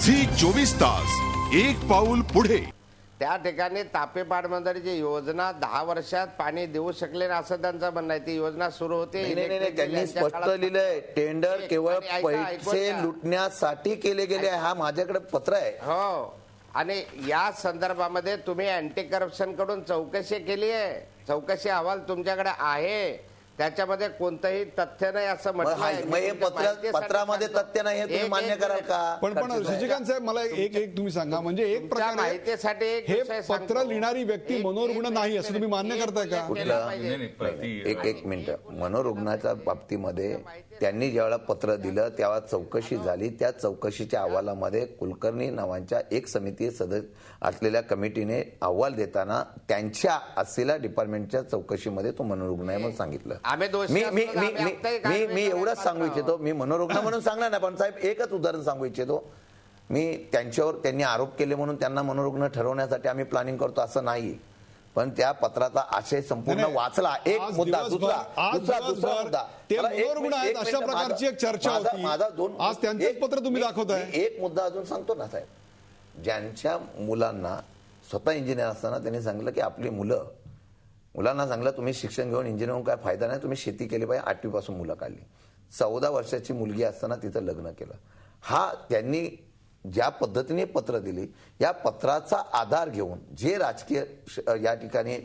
Zee 24 तास एक पाऊल पुढे। त्या ठिकाणी तापेपाड मंदिराची योजना 10 वर्षात पाणी देऊ शकले ना असं त्यांचं म्हणणं आहे। ती योजना सुरू होते। नाही, त्यांनी स्पष्ट लिहिलंय टेंडर केवळ पैसे लुटण्यासाठी केले गेले आहे। हा माझ्याकडे पत्र आहे। हो, आणि या संदर्भामध्ये तुम्ही अँटी करप्शन कडून चौकशी केली आहे। चौकशी अहवाल तुमच्याकडे आहे, त्याच्यामध्ये कोणतंही तथ्य नाही असं म्हटलं। पत्रामध्ये तथ्य नाही हे तुम्ही मान्य कराल का? पण शशिकांत साहेब मला एक तुम्ही सांगा, म्हणजे एक प्रकारे माहितीसाठी हे पत्र लिहिणारी व्यक्ती मनोरुग्ण नाही असं तुम्ही मान्य करताय का? एक मिनिट, मनोरुग्णाच्या बाबतीमध्ये त्यांनी ज्यावेळेला पत्र दिलं तेव्हा चौकशी झाली। त्या चौकशीच्या अहवालामध्ये कुलकर्णी नावाच्या एक समिती सदस्य असलेल्या कमिटीने अहवाल देताना त्यांच्या असलेल्या डिपार्टमेंटच्या चौकशीमध्ये तो मनोरुग्ण आहे म्हणून सांगितलं। मी एवढंच सांगू इच्छितो, मी मनोरुग्ण म्हणून सांगणार नाही, पण साहेब एकच उदाहरण सांगू इच्छितो। मी त्यांनी आरोप केले म्हणून त्यांना मनोरुग्ण ठरवण्यासाठी आम्ही प्लॅनिंग करतो असं नाही, पण त्या पत्राचा आशय संपूर्ण वाचला। एक मुद्दा, दुसरा मुद्दा, ते मनोरुग्ण आहेत अशा प्रकारची एक चर्चा होती। माझा आज त्यांचेच पत्र तुम्ही दाखवताय। एक मुद्दा अजून सांगतो ना साहेब, ज्यांच्या मुलांना स्वतः इंजिनियर असताना त्यांनी सांगितलं की आपली मुलांना सांगलं तुम्ही शिक्षण घेऊन इंजिनियर होऊन काय फायदा नाही, तुम्ही शेती केली पाहिजे। 8वी पासून मुलं काढली, 14 वर्षाची मुलगी असताना तिचं लग्न केलं। हा त्यांनी ज्या पद्धतीने पत्र दिली, या पत्राचा आधार घेऊन जे राजकीय या ठिकाणी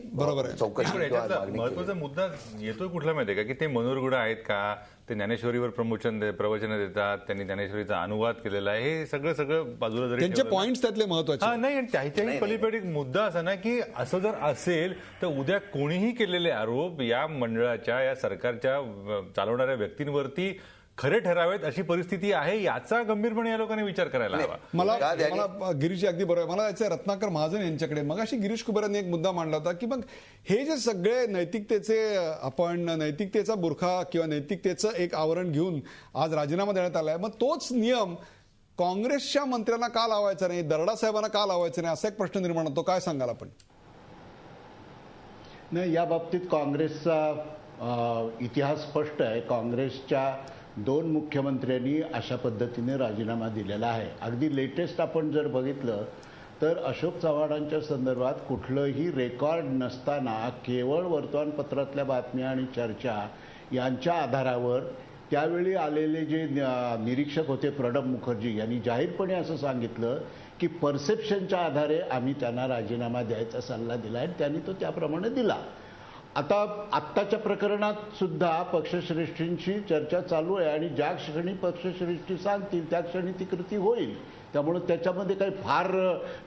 चौकशी महत्वाचा मुद्दा येतोय कुठला माहितीये का, की ते मनोरुग्ण आहेत का, ते ज्ञानेश्वरीवर प्रवचन देतात, त्यांनी ज्ञानेश्वरीचा अनुवाद केलेला आहे, हे सगळं बाजूला जरी त्यांचे पॉइंट्स त्यातले महत्वाचे नाही। आणि त्याच्याही पलीकडे एक मुद्दा असा ना, की असं जर असेल तर उद्या कोणीही केलेले आरोप या मंडळाच्या, या सरकारच्या चालवणाऱ्या व्यक्तींवरती खरे ठरावेत अशी परिस्थिती आहे, याचा गंभीरपणे या लोकांनी विचार करायला हवा। मला गिरीश अगदी बरोबर, मला याचं रत्नाकर महाजन यांच्याकडे मगाशी गिरीश कुबेरांनी एक मुद्दा मांडला होता की मग हे जे सगळे नैतिकतेचा बुरखा किंवा नैतिकतेचं एक आवरण घेऊन आज राजीनामा देण्यात आलाय, मग तोच नियम काँग्रेसच्या मंत्र्यांना का लावायचा नाही, दर्डा साहेबांना का लावायचा नाही, असा एक प्रश्न निर्माण होतो। काय सांगाल आपण? नाही, या बाबतीत काँग्रेसचा इतिहास स्पष्ट आहे। काँग्रेसच्या 2 मुख्यमंत्र्यांनी अशा पद्धतीने राजीनामा दिलेला आहे। अगदी लेटेस्ट आपण जर बघितलं तर अशोक चव्हाणांच्या संदर्भात कुठलंही रेकॉर्ड नसताना केवळ वर्तमानपत्रातल्या बातम्या आणि चर्चा यांच्या आधारावर त्यावेळी आलेले जे निरीक्षक होते प्रणब मुखर्जी यांनी जाहीरपणे असं सांगितलं की परसेप्शनच्या आधारे आम्ही त्यांना राजीनामा द्यायचा सल्ला दिला आणि त्यांनी तो त्याप्रमाणे दिला। आत्ताच्या प्रकरणात सुद्धा पक्षश्रेष्ठींशी चर्चा चालू आहे आणि ज्या क्षणी पक्षश्रेष्ठी सांगतील त्या क्षणी ती कृती होईल। त्यामुळे त्याच्यामध्ये काही फार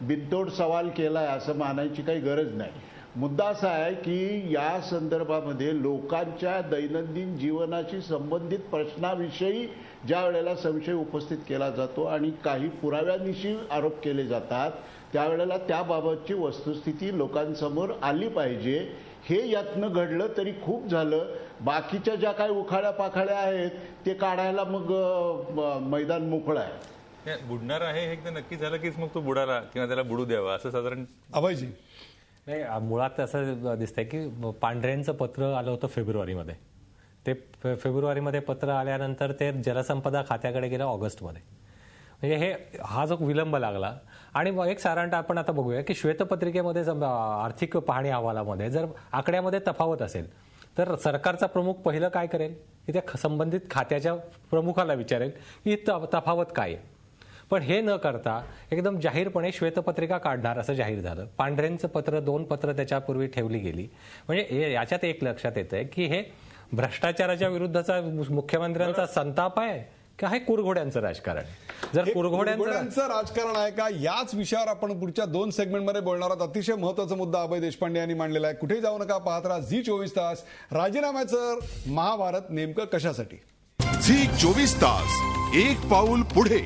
बिनतोड सवाल केलाय असं मानायची काही गरज नाही। मुद्दा असा आहे की या संदर्भामध्ये लोकांच्या दैनंदिन जीवनाशी संबंधित प्रश्नाविषयी ज्या वेळेला संशय उपस्थित केला जातो आणि काही पुराव्यांनिशी आरोप केले जातात, त्यावेळेला त्याबाबतची वस्तुस्थिती लोकांसमोर आली पाहिजे। हे यातनं घडलं तरी खूप झालं। बाकीच्या ज्या काही उखाड्या पाखाड्या आहेत ते काढायला मग मैदान मोकळं आहे। बुडणार आहे हे एकदा नक्की झालं कीच मग तो बुडाला किंवा त्याला बुडू द्यावा असं साधारण अभयजी। नाही, मुळात असं दिसतंय की पांढऱ्यांचं पत्र आलं होतं फेब्रुवारीमध्ये, ते फेब्रुवारीमध्ये पत्र आल्यानंतर ते जलसंपदा खात्याकडे गेलं ऑगस्टमध्ये। म्हणजे हा जो विलंब लागला आणि एक साधारणतः आपण आता बघूया की श्वेतपत्रिकेमध्ये आर्थिक पाहणी अहवालामध्ये जर आकड्यामध्ये तफावत असेल तर सरकारचा प्रमुख पहिलं काय करेल की त्या संबंधित खात्याच्या प्रमुखाला विचारेल की तफावत काय आहे। पण हे न करता एकदम जाहीरपणे श्वेतपत्रिका काढणार असं जाहीर झालं। पांढरेंचं पत्र 2 पत्र त्याच्यापूर्वी ठेवली गेली। म्हणजे याच्यात एक लक्षात येतंय की हे भ्रष्टाचाराच्या विरुद्धचा मुख्यमंत्र्यांचा संताप आहे का हे कुरघोड्यांचं राजकारण? जर कुरघोड्यांचं राजकारण आहे का, याच विषयावर आपण पुढच्या 2 सेगमेंटमध्ये बोलणार आहोत। अतिशय महत्वाचा मुद्दा अभय देशपांडे यांनी मांडलेला आहे। कुठेही जाऊ नका, पाहत राहा झी 24 तास। राजीनाम्याचं महाभारत नेमकं कशासाठी? झी 24 तास एक पाऊल पुढे।